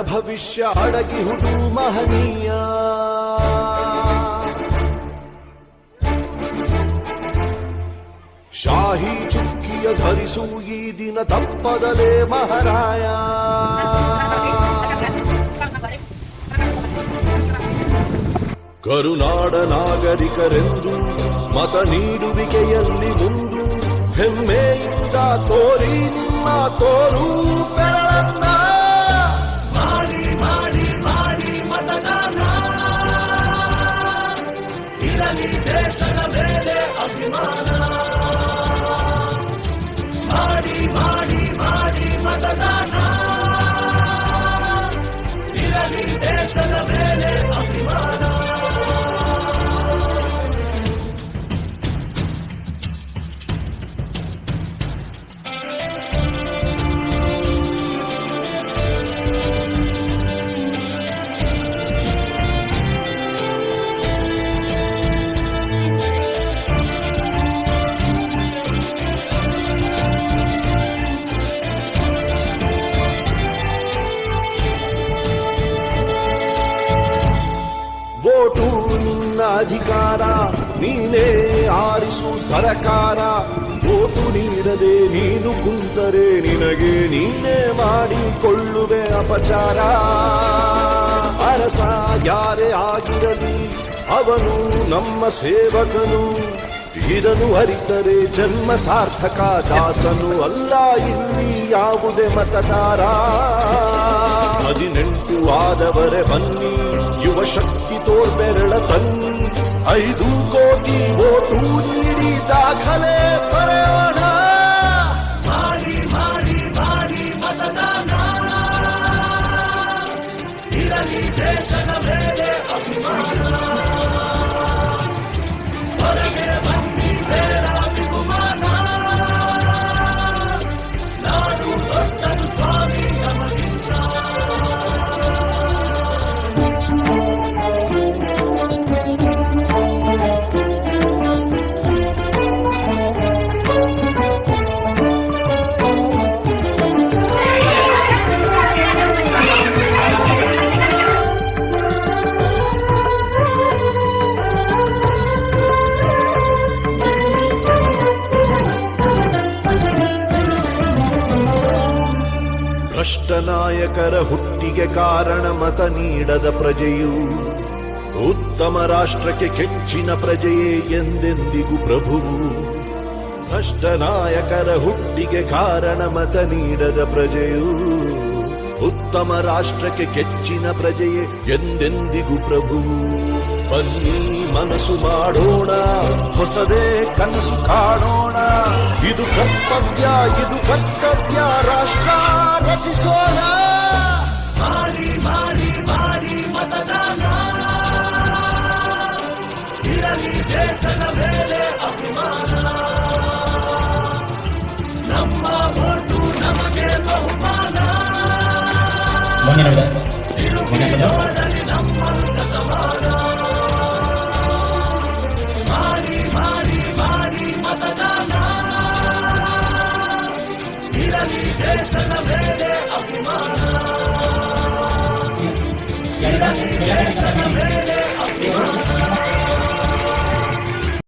ಭವಿಷ್ಯ ಅಡಗಿ ಹುಡು ಮಹನೀಯ. ಶಾಹಿ ಚುಕ್ಕಿಯ ಧರಿಸು ಈ ದಿನ ತಪ್ಪದಲೇ ಮಹಾರಾಯ. ಕರುನಾಡ ನಾಗರಿಕರೆಂದು ಮತ ನೀಡುವಿಕೆಯಲ್ಲಿ ಮುಂದು ಹೆಮ್ಮೆಯಿಂದ ತೋರಿ ನಿಮ್ಮ ತೋರು ಬೆರಳನ್ನ. ಮಾಡಿ ಮಾಡಿ ಮಾಡಿ ಮತದಾನ, ಇರಲಿ ದೇಶದ ಮೇಲೆ ಅಭಿಮಾನ. ಮಾಡಿ ಮಾಡಿ ಮಾಡಿ ಮತದಾನ, ಇರಲಿ ದೇಶದ ಮೇಲೆ ಅಭಿಮಾನ. ವೋಟು ನಿನ್ನ ಅಧಿಕಾರ, ನೀನೇ ಆರಿಸು ಸರಕಾರ. ವೋಟು ನೀಡದೆ ನೀನು ಕುಂತರೆ ನಿನಗೆ ನೀನೇ ಮಾಡಿಕೊಳ್ಳುವೆ ಅಪಚಾರ. ಅರಸ ಯಾರೇ ಆಗಿರಲಿ ಅವನು ನಮ್ಮ ಸೇವಕನು, ಇದನ್ನು ಅರಿತರೆ ಜನ್ಮ ಸಾರ್ಥಕ. ದಾಸನು ಅಲ್ಲ ಇಲ್ಲಿ ಯಾವುದೇ ಮತದಾರ. 18 ಆದವರೇ ಬನ್ನಿ, ಯುವ ಶಕ್ತಿ ತೋರ್ಬೆರಳ ತನ್ನಿ. 5 ಕೋಟಿ ವೋಟು ನೀಡಿ ದಾಖಲೆ ಬರೆಯೋಣ. ಮಾಡಿ ಮಾಡಿ ಮಾಡಿ ಮತದಾನ, ಇರಲಿ ದೇಶದ ಮೇಲೆ ಅಭಿಮಾನ. ಹೊರಗೆ ಬನ್ನಿ ಬೇಡ ಅಭಿಮಾನ, ನಾಡು ದೊಡ್ಡದು ಸ್ವಾಮಿ ನಮಗಿಂತ. ಭ್ರಷ್ಟ ನಾಯಕರ ಹುಟ್ಟಿಗೆ ಕಾರಣ ಮತ ನೀಡದ ಪ್ರಜೆಯು. ಉತ್ತಮ ರಾಷ್ಟ್ರಕ್ಕೆ ಕೆಚ್ಚಿನ ಪ್ರಜೆಯೇ ಎಂದೆಂದಿಗೂ ಪ್ರಭುವು. ಭ್ರಷ್ಟ ನಾಯಕರ ಹುಟ್ಟಿಗೆ ಕಾರಣ ಮತ ನೀಡದ ಪ್ರಜೆಯು. ಉತ್ತಮ ರಾಷ್ಟ್ರಕ್ಕೆ ಕೆಚ್ಚಿನ ಪ್ರಜೆಯೇ ಎಂದೆಂದಿಗೂ ಪ್ರಭುವು. ಬನ್ನಿ ಮನಸ್ಸು ಮಾಡೋಣ, ಹೊಸದೇ ಕನಸು ಕಾಣೋಣ. ಇದು ಕರ್ತವ್ಯ, ಇದು ಕರ್ತವ್ಯ, ರಾಷ್ಟ್ರ ರಚಿಸೋಣ. ಮಾಡಿ ಮಾಡಿ ಮಾಡಿ ಮತದಾನ, ಇರಲಿ ದೇಶದ ಮೇಲೆ ಅಭಿಮಾನ. ನಮ್ಮ ಓಟು ನಮಗೆ ಬಹುಮಾನ.